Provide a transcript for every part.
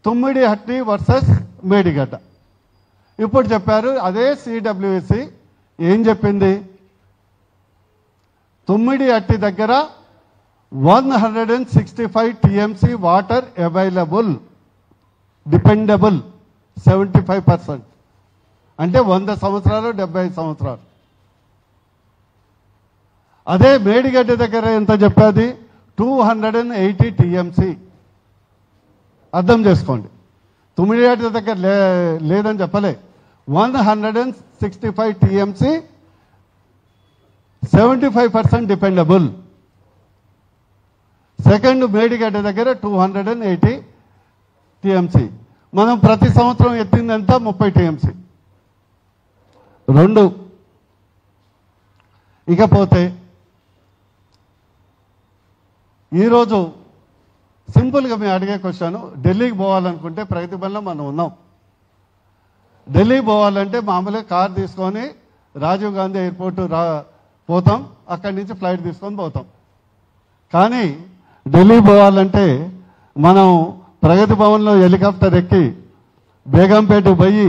Tummidihatti versus Medigadda. ఇప్పుడు చెప్పారు అదే సిడబ్ల్యూసి ఏం చెప్పింది, తుమ్మిడిహట్టి దగ్గర 165 టీఎంసీ వాటర్ అవైలబుల్, డిపెండబుల్ 75%, అంటే 100 సంవత్సరాలు 75 సంవత్సరాలు. అదే మేడిగడ్డ దగ్గర ఎంత చెప్పేది, 280 టీఎంసీ. అర్థం చేసుకోండి, తుమ్మిడిహట్టి దగ్గర లేదని చెప్పలే, 165 టీఎంసీ, 75% డిపెండబుల్. సెకండ్ మేడిగడ్డ దగ్గర 280 టీఎంసీ. మనం ప్రతి సంవత్సరం ఎత్తిందంతా 30 టీఎంసీ. 2. ఇకపోతే ఈరోజు సింపుల్గా మేము అడిగే క్వశ్చన్, ఢిల్లీకి పోవాలనుకుంటే ప్రగతి భవన్లో మనం ఉన్నాం. ఢిల్లీకి పోవాలంటే మామూలుగా కార్ తీసుకొని రాజీవ్ గాంధీ ఎయిర్పోర్ట్ పోతాం, అక్కడి నుంచి ఫ్లైట్ తీసుకొని పోతాం. కానీ ఢిల్లీ పోవాలంటే మనం ప్రగతి భవన్లో హెలికాప్టర్ ఎక్కి బేగంపేట పోయి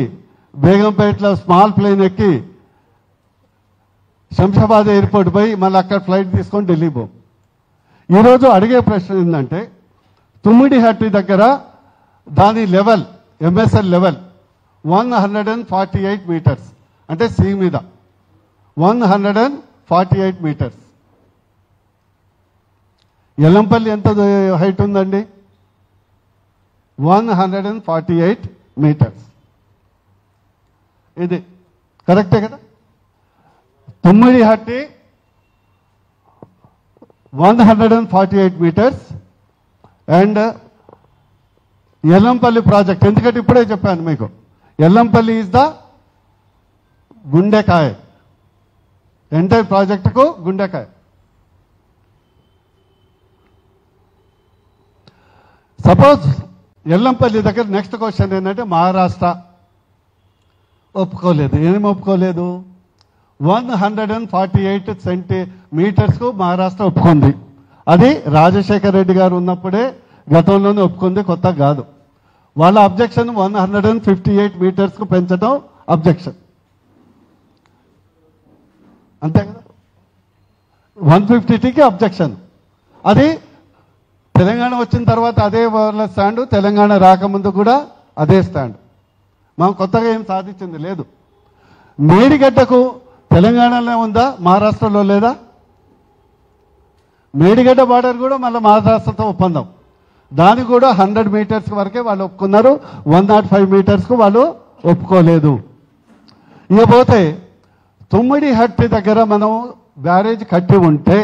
బేగంపేటలో స్మాల్ ప్లేన్ ఎక్కి శంషాబాద్ ఎయిర్పోర్ట్ పోయి మళ్ళీ అక్కడ ఫ్లైట్ తీసుకొని ఢిల్లీ పోం. ఈరోజు అడిగే ప్రశ్న ఏంటంటే, తుమ్మిడిహట్టి దగ్గర దాని లెవెల్ ఎంఎస్ఎల్ లెవెల్ 148 మీటర్స్, అంటే సీ మీద 148 మీటర్స్. ఎల్లంపల్లి ఎంత హైట్ ఉందండి, 148 మీటర్స్. ఇది కరెక్టే కదా. Tummidihatti 148 metres and Yellampalli project, ఎందుకంటే ఇప్పుడే చెప్పాను మీకు, ఎల్లంపల్లి ఈజ్ ద గుండెకాయ, ఎంటైర్ ప్రాజెక్టుకు గుండెకాయ. సపోజ్ ఎల్లంపల్లి దగ్గర నెక్స్ట్ క్వశ్చన్ ఏంటంటే, మహారాష్ట్ర ఒప్పుకోలేదు. ఏం ఒప్పుకోలేదు, 148 మీటర్స్కు మహారాష్ట్ర ఒప్పుకుంది. అది రాజశేఖర రెడ్డి గారు ఉన్నప్పుడే గతంలోనే ఒప్పుకుంది, కొత్త కాదు. వాళ్ళ అబ్జెక్షన్ 158 మీటర్స్కు పెంచడం అబ్జెక్షన్, అంతే కదా. 150కి అబ్జెక్షన్. అది తెలంగాణ వచ్చిన తర్వాత అదే వాళ్ళ స్టాండు, తెలంగాణ రాకముందు కూడా అదే స్టాండ్. మనం కొత్తగా ఏం సాధించింది లేదు. మేడిగడ్డకు తెలంగాణలో ఉందా, మహారాష్ట్రలో లేదా? మేడిగడ్డ బార్డర్ కూడా మళ్ళీ మహారాష్ట్రతో ఒప్పందం, దానికి కూడా 100 మీటర్స్ వరకే వాళ్ళు ఒప్పుకున్నారు, 105 మీటర్స్కు వాళ్ళు ఒప్పుకోలేదు. ఇకపోతే తుమ్మిడిహట్టి దగ్గర మనం బ్యారేజ్ కట్టి ఉంటే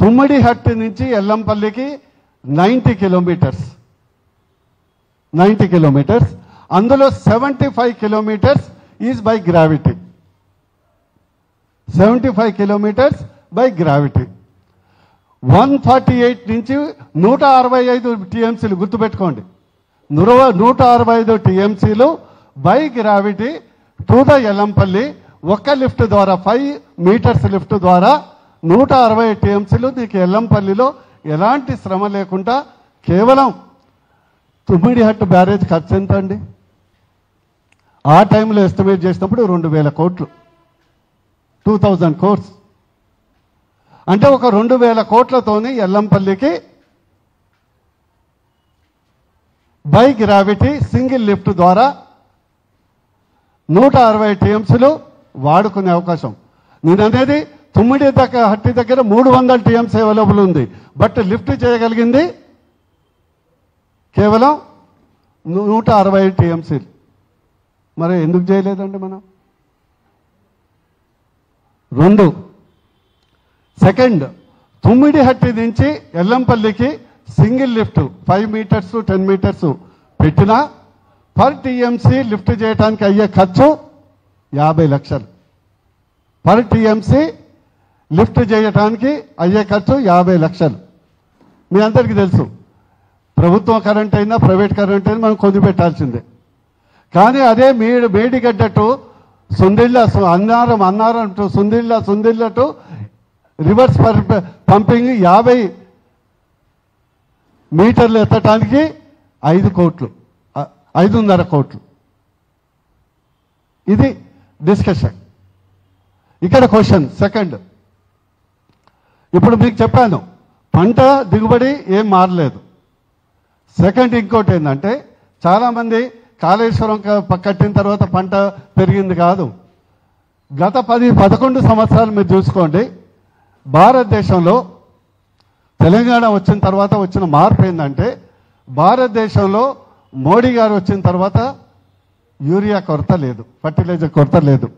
తుమ్మిడిహట్టి నుంచి ఎల్లంపల్లికి 90 కిలోమీటర్స్, 90 కిలోమీటర్స్. అందులో 75 kilometres is by gravity, 75 kilometres by gravity. 148 నుంచి 165 టీఎంసీలు, గుర్తుపెట్టుకోండి, 165 టీఎంసీలు by gravity to the Yellampalli. ఒక్క లిఫ్ట్ ద్వారా 5 మీటర్స్ లిఫ్ట్ ద్వారా 160 టీఎంసీలు నీకు ఎల్లంపల్లిలో ఎలాంటి శ్రమ లేకుండా కేవలం తుమ్మిడిహట్టు బ్యారేజ్ ఖర్చు ఎంత అండి? ఆ టైంలో ఎస్టిమేట్ చేసినప్పుడు 2000 కోట్లు, 2000 కోర్స్. అంటే ఒక 2000 కోట్లతోని ఎల్లంపల్లికి బై గ్రావిటీ సింగిల్ లిఫ్ట్ ద్వారా 160 టీఎంసీలు వాడుకునే అవకాశం. నేను అనేది తుమ్మిడిహట్టి దగ్గర 300 టీఎంసీ అవైలబుల్ ఉంది, బట్ లిఫ్ట్ చేయగలిగింది కేవలం 160 టీఎంసీలు. మరి ఎందుకు చేయలేదండి మనం? 2. సెకండ్, తుమ్మిడిహట్టి నుంచి ఎల్లంపల్లికి సింగిల్ లిఫ్ట్ 5 మీటర్స్ 10 మీటర్స్ పెట్టినా పర్ టీఎంసీ లిఫ్ట్ చేయడానికి అయ్యే ఖర్చు 50 లక్షలు. పర్ టీఎంసీ లిఫ్ట్ చేయడానికి అయ్యే ఖర్చు 50 లక్షలు. మీ అందరికీ తెలుసు, ప్రభుత్వం కరెంట్ అయినా ప్రైవేట్ కరెంట్ అయినా మనం కొద్ది పెట్టాల్సిందే. కానీ అదే Medigadda to Sundilla, Annaram to Sundilla to reverse pumping 50 మీటర్లు ఎత్తడానికి 5 కోట్లు 5.5 కోట్లు. ఇది డిస్కషన్. ఇక్కడ క్వశ్చన్ సెకండ్, ఇప్పుడు మీకు చెప్పాను పంట దిగుబడి ఏం మారలేదు. సెకండ్ ఇంకోటి ఏంటంటే చాలామంది కాళేశ్వరం కట్టిన తర్వాత పంట పెరిగింది కాదు. గత 10-11 సంవత్సరాలు మీరు చూసుకోండి, భారతదేశంలో తెలంగాణ వచ్చిన తర్వాత వచ్చిన మార్పు ఏంటంటే భారతదేశంలో మోడీ గారు వచ్చిన తర్వాత యూరియా కొరత లేదు, ఫర్టిలైజర్ కొరత లేదు,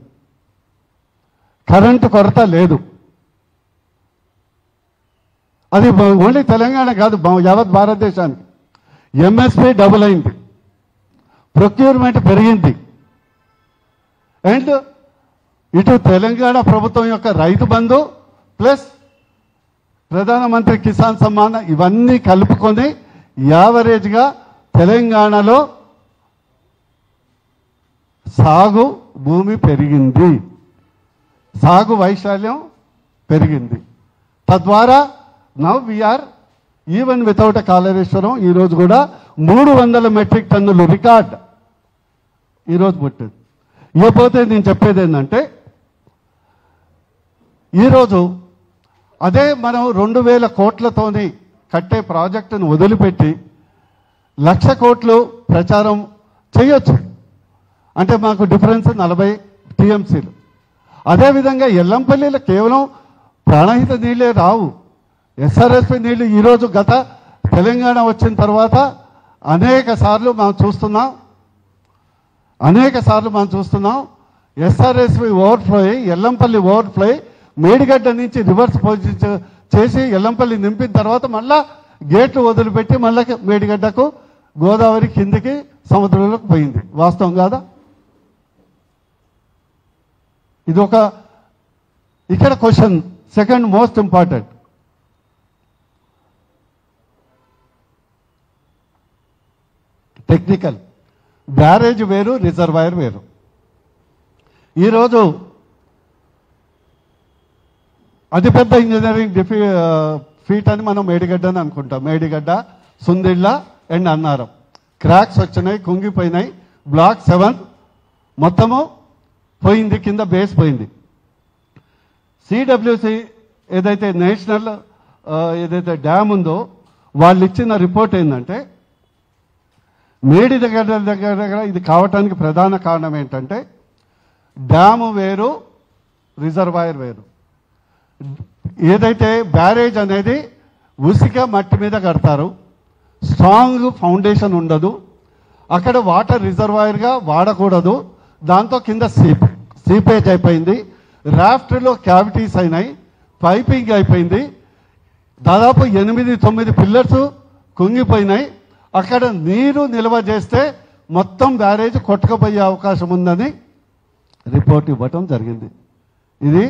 కరెంటు కొరత లేదు. అది ఓన్లీ తెలంగాణ కాదు, యావత్ భారతదేశానికి. ఎంఎస్పీ డబుల్ అయింది, ప్రొక్యూర్మెంట్ పెరిగింది. అండ్ ఇటు తెలంగాణ ప్రభుత్వం యొక్క రైతు బంధు ప్లస్ ప్రధానమంత్రి కిసాన్ సమ్మాన్ ఇవన్నీ కలుపుకొని యావరేజ్గా తెలంగాణలో సాగు భూమి పెరిగింది, సాగు వైశాల్యం పెరిగింది. తద్వారా now we are even without Kaleshwaram ఈరోజు కూడా 300 మెట్రిక్ టన్నులు రికార్డ్ ఈరోజు పుట్టింది. ఇకపోతే నేను చెప్పేది ఏంటంటే ఈరోజు అదే మనం 2000 కోట్లతోని కట్టే ప్రాజెక్టును వదిలిపెట్టి 1,00,000 కోట్లు ప్రచారం చేయొచ్చు. అంటే మాకు డిఫరెన్స్ 40 టీఎంసీలు. అదేవిధంగా ఎల్లంపల్లిలో కేవలం ప్రాణహిత నీళ్ళే రావు, ఎస్ఆర్ఎస్పి నీళ్లు ఈరోజు గత తెలంగాణ వచ్చిన తర్వాత అనేక సార్లు మనం చూస్తున్నాం. SRSP overflow Yellampalli overflow Medigadda నుంచి రివర్స్ పొజిషన్ చేసి ఎల్లంపల్లి నింపిన తర్వాత మళ్ళా గేట్లు వదిలిపెట్టి మళ్ళీ మేడిగడ్డకు గోదావరి కిందికి సముద్రంలోకి పోయింది. వాస్తవం కాదా? ఇది ఒక ఇక్కడ question. Second most important, technical. Barrage వేరు, రిజర్వాయర్ వేరు. ఈరోజు అతిపెద్ద ఇంజనీరింగ్ ఫీట్ అని మనం మేడిగడ్డ అని అనుకుంటాం. మేడిగడ్డ, సుందిళ్ళ అండ్ అన్నారం క్రాక్స్ వచ్చినాయి, కుంగిపోయినాయి. బ్లాక్ 7 మొత్తము పోయింది, కింద బేస్ పోయింది. సిడబ్ల్యూసి ఏదైతే నేషనల్ ఏదైతే డ్యామ్ ఉందో వాళ్ళు ఇచ్చిన రిపోర్ట్ ఏంటంటే దగ్గర ఇది కావటానికి ప్రధాన కారణం ఏంటంటే డ్యాము వేరు, రిజర్వాయర్ వేరు. ఏదైతే బ్యారేజ్ అనేది ఉసిక మట్టి మీద కడతారు, స్ట్రాంగ్ ఫౌండేషన్ ఉండదు, అక్కడ వాటర్ రిజర్వాయర్గా వాడకూడదు. దాంతో కింద సీపేజ్ అయిపోయింది, రాఫ్ట్లో క్యావిటీస్ అయినాయి, పైపింగ్ అయిపోయింది, దాదాపు 8-9 పిల్లర్స్ కుంగిపోయినాయి. అక్కడ నీరు నిల్వ చేస్తే మొత్తం బ్యారేజ్ కొట్టుకుపోయే అవకాశం ఉందని రిపోర్ట్ ఇవ్వటం జరిగింది. ఇది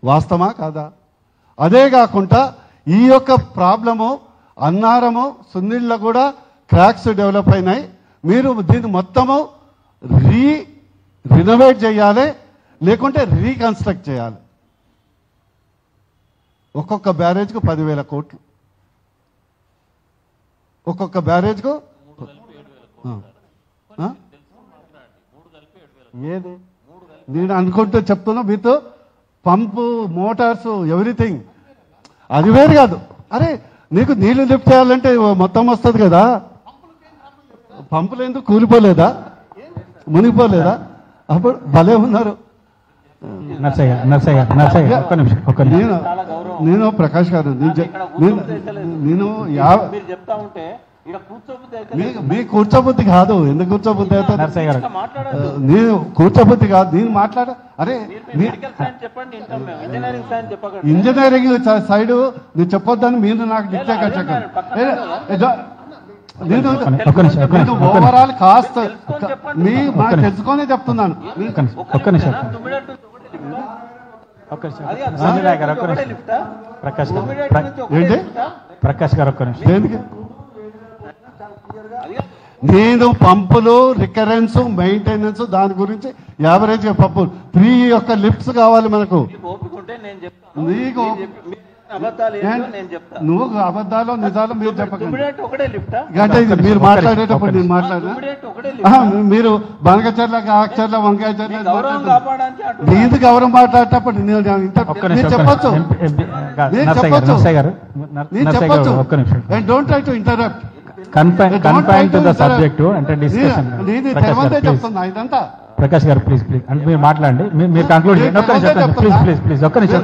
వాస్తవమా కాదా? అదే కాకుండా ఈ యొక్క ప్రాబ్లము అన్నారము, సున్నిళ్ళ కూడా క్రాక్స్ డెవలప్ అయినాయి. మీరు దీన్ని మొత్తము రినోవేట్ చేయాలి, లేకుంటే రీకన్స్ట్రక్ట్ చేయాలి. ఒక్కొక్క బ్యారేజ్కు 10,000 కోట్లు, ఒక్కొక్క బ్యారేజ్కు. ఏది నేను అనుకుంటూ చెప్తున్నా, విత్ పంపు, మోటార్స్, ఎవ్రీథింగ్. అది వేరు కాదు. అరే నీకు నీళ్లు లిఫ్ట్ చేయాలంటే మొత్తం వస్తుంది కదా, పంపులు ఎందుకు కూలిపోలేదా, మునిగిపోలేదా? అప్పుడు భలే ఉన్నారు. నేను ప్రకాష్ గారు, నేను మీ కూర్చోబుద్ధి కాదు. ఎందుకు కూర్చోబుద్ధి అవుతుంది? నేను కూర్చోబుద్ధి కాదు, నేను అరే ఇంజనీరింగ్ సైడ్ నేను చెప్పొద్దని మీరు నాకు డిక్టే కట్టకండి. నేను ఓవరాల్ కాస్ట్ నాకు తెలుసుకొని చెప్తున్నాను. ప్రకాష్ గారు ఒక్క నిమిషం. దేనికి? నేను పంపులు, రికరెన్స్, మెయింటెనెన్స్ దాని గురించి యావరేజ్ పంపులు 3 యొక్క లిఫ్ట్స్ కావాలి మనకు. నీకు అబద్ధాలు ఏంటో నేను చెప్తా. నువ్వు అబద్ధాలు నిజాలు మీరు చెప్పకండి. తుమ్మిడిహట్టి ఒకటే లిఫ్ట్ అంటే ఇది మీరు మాట్లాడేటప్పుడు నేను మాట్లాడినా తుమ్మిడిహట్టి ఒకటే లిఫ్ట్. మీరు బనకచర్ల కాకచర్ల వంకాయ చర్ల గౌరవం కాపాడడానికి అటు నీది గౌరవం మాట్లాడేటప్పుడు నేను చెప్పొచ్చు నేను చెప్పొచ్చు ఒక్క నిమిషం and don't try to interrupt. Confine to the subject అంటే డిస్కషన్. నీది తెరవందే చెప్తున్నా ఇదంతా. ప్రకాష్ గారు ప్లీజ్ అంటే మీరు మాట్లాడండి, మీరు కంక్లూడ్ చేయండి. ఒక్క నిమిషం ప్లీజ్ ఒక్క నిమిషం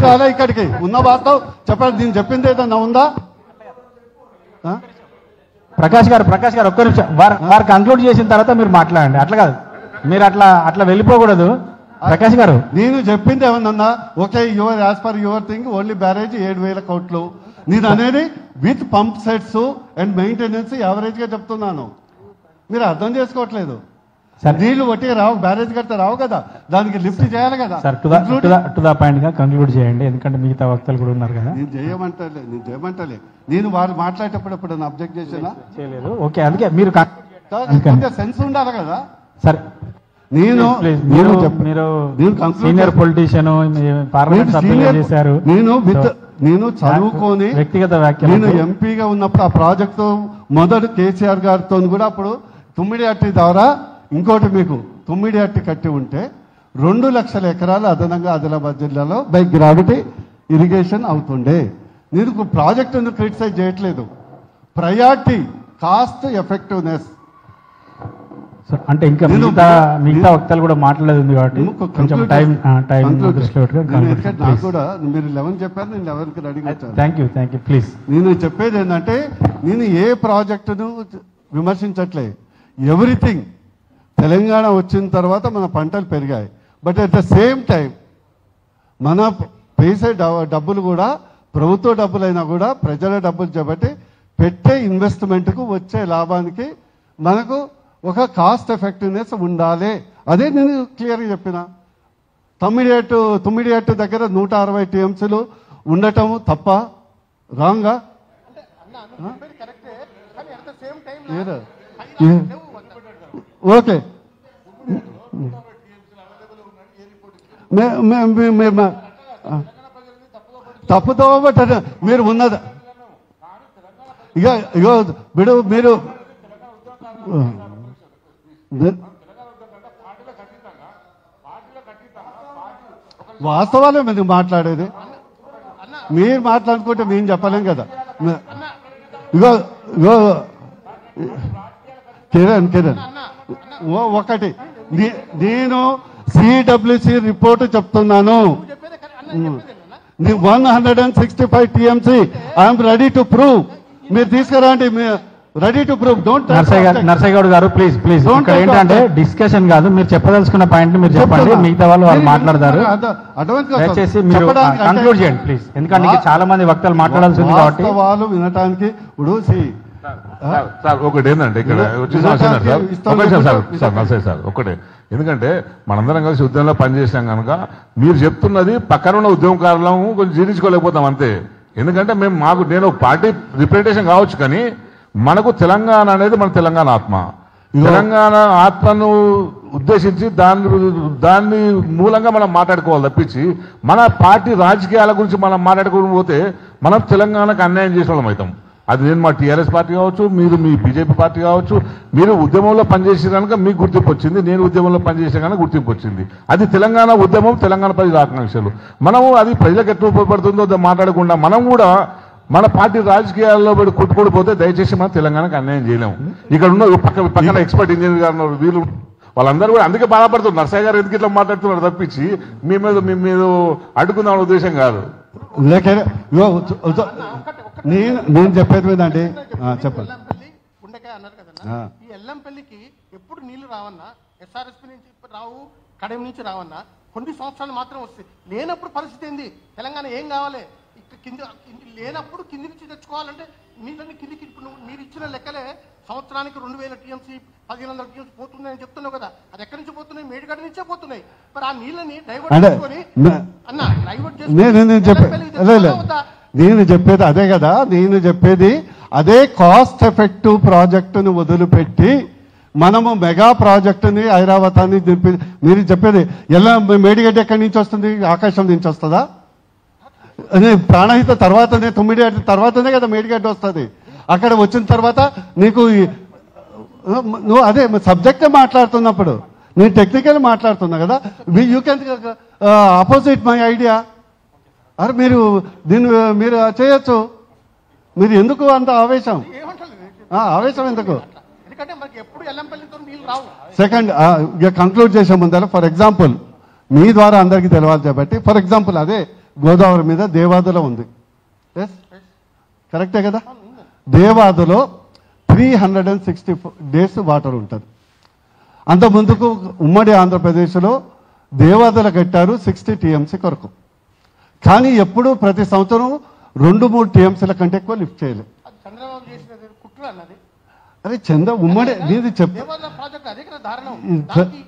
రాలే ఇక్కడికి ఉన్న వార్త చెప్పండి. నేను చెప్పింది ఏదన్నా ఉందా? ప్రకాష్ గారు ఒక్క నిమిషం వారు కంక్లూడ్ చేసిన తర్వాత మీరు మాట్లాడండి. అట్లా కాదు, మీరు అట్లా వెళ్ళిపోకూడదు. ప్రకాష్ గారు నేను చెప్పింది ఏమన్నా okay your as per your thing only barrage 7,000 కోట్లు. నేను అనేది with pump sets and maintenance average గా చెప్తున్నాను. మీరు అర్థం చేసుకోవట్లేదు. నీళ్లు ఒట్టి రావు, బ్యారేజ్ కడితే రావు కదా, దానికి లిఫ్ట్ చేయాలి కదా. సార్ టు ద పాయింట్ గా కంక్లూడ్ చేయండి, ఎందుకంటే మిగతా వక్తలు కూడా ఉన్నారు కదా. నేను చేయమంటలే నేను వారు మాట్లాడేటప్పుడు ఎప్పుడు అబ్జెక్ట్ చేసినా చేయలేదు. ఓకే, అందుకే మీరు సెన్స్ ఉండాలి కదా. సరే నేను సీనియర్ పొలిటీషియన్, పార్లమెంట్ సభ్యులు చేశారు. నేను చదువుకొని వ్యక్తిగత వ్యాఖ్యలు. నేను ఎంపీగా ఉన్నప్పుడు ఆ ప్రాజెక్టు మొదటి కేసీఆర్ గారితో కూడా అప్పుడు తుమ్మిడిహట్టి ద్వారా ఇంకోటి మీకు తుమ్మిడిహట్టి కట్టి ఉంటే 2 లక్షల ఎకరాలు అదనంగా ఆదిలాబాద్ జిల్లాలో బై గ్రావిటీ ఇరిగేషన్ అవుతుండే. నేను ప్రాజెక్టును క్రిటిసైజ్ చేయట్లేదు. ప్రయారిటీ కాస్ట్ ఎఫెక్టివ్నెస్ అంటే ఇంకా మిగతా వక్తలు కూడా మాట్లాడేది కాబట్టి కొంచెం టైం దృష్టిలో నాకు కూడా మీరు 11 చెప్పారు, నేను 11కి రెడీగా వచ్చాను. Thank you please. నేను చెప్పేది ఏంటంటే నేను ఏ ప్రాజెక్టును విమర్శించట్లే. ఎవ్రీథింగ్ తెలంగాణ వచ్చిన తర్వాత మన పంటలు పెరిగాయి. But at the same time మన వేసే డబ్బులు కూడా ప్రభుత్వ డబ్బులైనా కూడా ప్రజల డబ్బులు కాబట్టి పెట్టే ఇన్వెస్ట్మెంట్కు వచ్చే లాభానికి మనకు ఒక కాస్ట్ ఎఫెక్టివ్నెస్ ఉండాలి. అదే నేను క్లియర్గా చెప్పిన. తుమ్మిడిహట్టు దగ్గర 160 టీఎంసీలు ఉండటం తప్ప రాంగా? ఓకే తప్పుతో మీరు ఉన్నది ఇగో మీరు వాస్తవాలే మీరు మాట్లాడేది. మీరు మాట్లాడుకుంటే మేము చెప్పలేం కదా. ఇగో ఇగో కిరణ్ ఒకటి నేను సిడబ్ల్యూసి రిపోర్టు చెప్తున్నాను. 165 TMC I'm ready to prove. మీరు తీసుకురండి, ready to prove. Narsaiah Goud గారు ప్లీజ్ ఇక్కడ ఏంటంటే డిస్కషన్ కాదు, మీరు చెప్పదలుచుకున్న పాయింట్ మీరు చెప్పండి, మిగతా వాళ్ళు మాట్లాడతారు. దయచేసి మీరు కంక్లూడ్ చేయండి ప్లీజ్, ఎందుకంటే చాలా మంది వక్తలు మాట్లాడాల్సింది కాబట్టి వాళ్ళు వినటానికి. ఇప్పుడు సార్ ఒకటి ఏంటంటే ఇక్కడ వచ్చేసి సార్ ఒకటే, ఎందుకంటే మనందరం కలిసి ఉద్యమంలో పనిచేసాం కనుక మీరు చెప్తున్నది పక్కన ఉన్న ఉద్యమకారులను కొంచెం జీర్ణించుకోలేకపోతాం అంతే. ఎందుకంటే నేను పార్టీ రిప్రజెంటేషన్ కావచ్చు, కానీ మనకు తెలంగాణ అనేది మన తెలంగాణ ఆత్మ. తెలంగాణ ఆత్మను ఉద్దేశించి దాన్ని మూలంగా మనం మాట్లాడుకోవాలి తప్పించి మన పార్టీ రాజకీయాల గురించి మనం మాట్లాడుకోకపోతే మనం తెలంగాణకు అన్యాయం చేసిన వాళ్ళం అవుతాం. అది నేను మా టీఆర్ఎస్ పార్టీ కావచ్చు, మీరు మీ బీజేపీ పార్టీ కావచ్చు, మీరు ఉద్యమంలో పనిచేసే కనుక మీకు గుర్తింపు వచ్చింది, నేను ఉద్యమంలో పనిచేసే కనుక గుర్తింపు వచ్చింది. అది తెలంగాణ ఉద్యమం, తెలంగాణ ప్రజల ఆకాంక్షలు. మనము అది ప్రజలకు ఎట్లా ఉపయోగపడుతుందో మాట్లాడకుండా మనం కూడా మన పార్టీ రాజకీయాల్లో కొట్టుకోడిపోతే దయచేసి మనం తెలంగాణకు అన్యాయం చేయలేము. ఇక్కడ ఉన్న పక్కన ఎక్స్పర్ట్ ఇంజనీర్ గారు ఉన్నారు, వీళ్ళు వాళ్ళందరూ కూడా అందుకే బాధపడుతున్నారు. నర్సయ్య గారు ఎందుకు ఇట్లా మాట్లాడుతున్నారు తప్పించి మీ మీద అడ్డుకుందాం ఉద్దేశం కాదు. నేను చెప్పేది ఏంటంటే చెప్పండి. ఉండకాయ అన్నారు కదా, ఈ ఎల్లంపల్లికి ఎప్పుడు నీళ్లు రావన్నా, ఎస్ఆర్ఎస్పీ నుంచి రావు, కడెం నుంచి రావన్నా, కొన్ని సంవత్సరాలు మాత్రం వస్తాయి. లేనప్పుడు పరిస్థితి ఏంది? తెలంగాణ ఏం కావాలి? కింది లేనప్పుడు కింది నుంచి తెచ్చుకోవాలంటే నీళ్ళని కిందికి. ఇప్పుడు మీరు ఇచ్చిన లెక్కలే సంవత్సరానికి 2000 టీఎంసీ 1500 టీఎంసీ పోతున్నాయని చెప్తున్నావు కదా, అది ఎక్కడి నుంచి పోతున్నాయి? మేడిగడ్డ నుంచే పోతున్నాయి. మరి ఆ నీళ్ళని డైవర్ట్ చేసుకొని నేను చెప్పేది అదే కదా. నేను చెప్పేది అదే కాస్ట్ ఎఫెక్టివ్ ప్రాజెక్టును వదిలిపెట్టి మనము మెగా ప్రాజెక్టుని ఐరావతాన్ని మీరు చెప్పేది ఎలా మేడిగడ్డ ఎక్కడి నుంచి వస్తుంది? ఆకాశం నుంచి వస్తుందా? ప్రాణహిత తర్వాతనే 9 గంటల తర్వాతనే కదా మేడిగడ్డ వస్తుంది. అక్కడ వచ్చిన తర్వాత నీకు నువ్వు అదే సబ్జెక్టే మాట్లాడుతున్నప్పుడు నేను టెక్నికల్ మాట్లాడుతున్నా కదా, you can opposite my idea. అరే మీరు చేయొచ్చు. మీరు ఎందుకు అంత ఆవేశం? ఆవేశం ఎందుకు? ఎందుకంటే మనకి ఎప్పుడు ఎల్లంపల్లితో నీళ్ళు రావు. సెకండ్ కంక్లూడ్ చేసే ముందర ఫర్ ఎగ్జాంపుల్ మీ ద్వారా అందరికీ తెలవాలి కాబట్టి ఫర్ ఎగ్జాంపుల్ అదే గోదావరి మీద దేవాదులో ఉంది. ఎస్ కరెక్టే కదా. దేవాదులో 360 days వాటర్ ఉంటుంది. అంత ముందుకు ఉమ్మడి ఆంధ్రప్రదేశ్లో దేవాదుల కట్టారు 60 TMC కొరకు. కానీ ఎప్పుడు ప్రతి సంవత్సరం 2-3 TMCల కంటే ఎక్కువ లిఫ్ట్ చేయలేదు. చంద్రబాబు చేసినది కుట్ర అన్నది. అరే ఉమ్మడి నీది ప్రాజెక్ట్ అదే కదా దారుణం. దానికి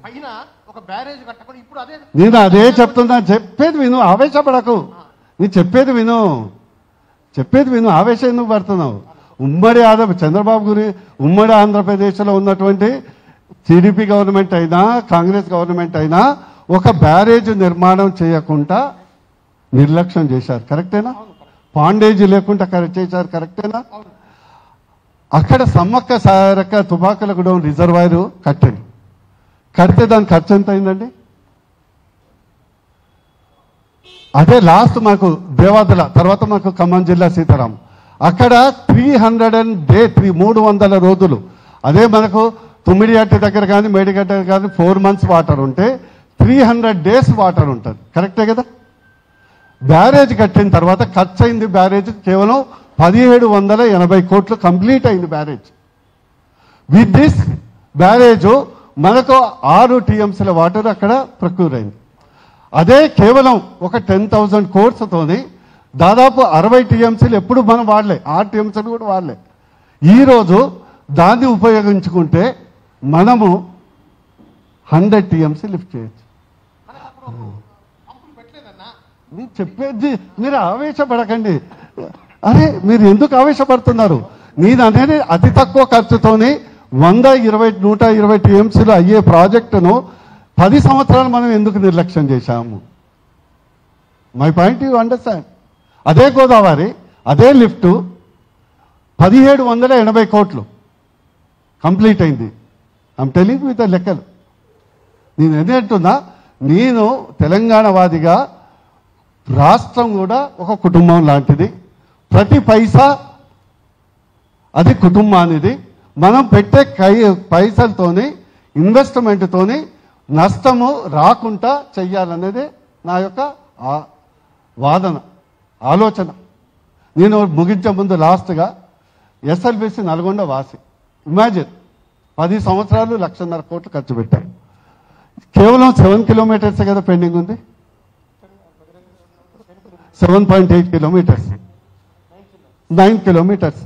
పైన ఒక బ్యారేజ్ కట్టకుండా ఇప్పుడు అదే నేను అదే చెప్తున్నా. చెప్పేది విను, ఆవేశపడకు. నీ చెప్పేది విను, ఆవేశం ఎందుకు పడుతున్నావు? ఉమ్మడి చంద్రబాబు ఉమ్మడి ఆంధ్రప్రదేశ్లో ఉన్నటువంటి టీడీపీ గవర్నమెంట్ అయినా కాంగ్రెస్ గవర్నమెంట్ అయినా ఒక బ్యారేజ్ నిర్మాణం చేయకుండా నిర్లక్ష్యం చేశారు. కరెక్టేనా? పాండేజీ లేకుండా చేశారు. కరెక్టేనా? అక్కడ సమ్మక్క సారక్క తుపాకులగూడెం రిజర్వాయర్ కడితే దాని ఖర్చు ఎంత అయిందండి? అదే లాస్ట్ మాకు దేవాదుల తర్వాత మాకు ఖమ్మం జిల్లా సీతారాం అక్కడ 300 రోజులు అదే మనకు తుమ్మిడిగట్ట దగ్గర కానీ మేడిగడ్డ కానీ 4 months వాటర్ ఉంటే 300 days వాటర్ ఉంటుంది. కరెక్టే కదా. బ్యారేజ్ కట్టిన తర్వాత ఖర్చు అయింది బ్యారేజ్ కేవలం 1780 కోట్లు కంప్లీట్ అయింది బ్యారేజ్. విత్ దిస్ బ్యారేజ్ మనకు 6 TMCల వాటర్ అక్కడ ప్రొక్యూర్ అయింది. అదే కేవలం ఒక 10,000 crores దాదాపు 60 TMCలు ఎప్పుడు మనం వాడలే, 6 TMCలు కూడా వాడలే. ఈరోజు దాన్ని ఉపయోగించుకుంటే మనము 100 TMC లిఫ్ట్ చేయొచ్చు. మీరు చెప్పేది మీరు ఆవేశపడకండి. అరే మీరు ఎందుకు ఆవేశపడుతున్నారు? నేను అనేది అతి తక్కువ ఖర్చుతోని 120 TMCలు అయ్యే ప్రాజెక్టును 10 సంవత్సరాలు మనం ఎందుకు నిర్లక్ష్యం చేశాము? My point you understand. అదే గోదావరి అదే లిఫ్ట్ 1780 కోట్లు కంప్లీట్ అయింది. ఐమ్ టెలింగ్ విత్ లెక్కలు. నేను ఏంటంటున్నా, నేను తెలంగాణ వాదిగా రాష్ట్రం కూడా ఒక కుటుంబం లాంటిది. ప్రతి పైసా అది కుటుంబానిది. మనం పెట్టే పైసలతోని ఇన్వెస్ట్మెంట్తోని నష్టము రాకుండా చెయ్యాలనేది నా యొక్క వాదన ఆలోచన. నేను ముగించే ముందు లాస్ట్గా ఎస్ఎల్బిసి నల్గొండ వాసి ఇమాజిన్ 10 సంవత్సరాలు 1,50,000 కోట్లు ఖర్చు పెట్టాం. కేవలం 7 kilometers కదా పెండింగ్ ఉంది. 7.8 kilometers 9 kilometers.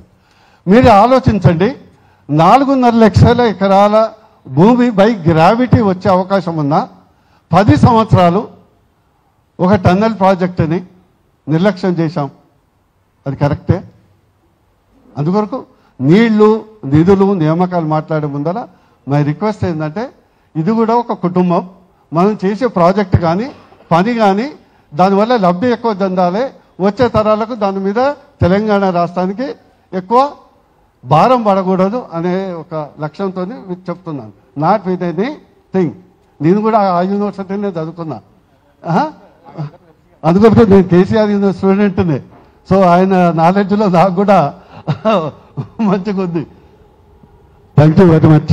మీరు ఆలోచించండి, 4.5 లక్షల ఎకరాల భూమి బై గ్రావిటీ వచ్చే అవకాశం ఉన్న 10 సంవత్సరాలు ఒక టన్నెల్ ప్రాజెక్టుని నిర్లక్ష్యం చేశాం. అది కరెక్టే. అందుకొరకు నీళ్లు నిధులు నియామకాలు మాట్లాడే ముందర మై రిక్వెస్ట్ ఏంటంటే, ఇది కూడా ఒక కుటుంబం. మనం చేసే ప్రాజెక్ట్ కానీ పని కానీ దానివల్ల లబ్ధి ఎక్కువ చెందాలి. వచ్చే తరాలకు దాని మీద తెలంగాణ రాష్ట్రానికి ఎక్కువ భారం పడకూడదు అనే ఒక లక్ష్యంతో చెప్తున్నాను. Not with any thing. నేను కూడా ఆ యూనివర్సిటీనే చదువుకున్నా. అందుకొరకు నేను కేసీఆర్ యూనివర్సిటీ స్టూడెంట్ని. సో ఆయన నాలెడ్జ్లో నాకు కూడా మంచిగా ఉంది. Thank you very much.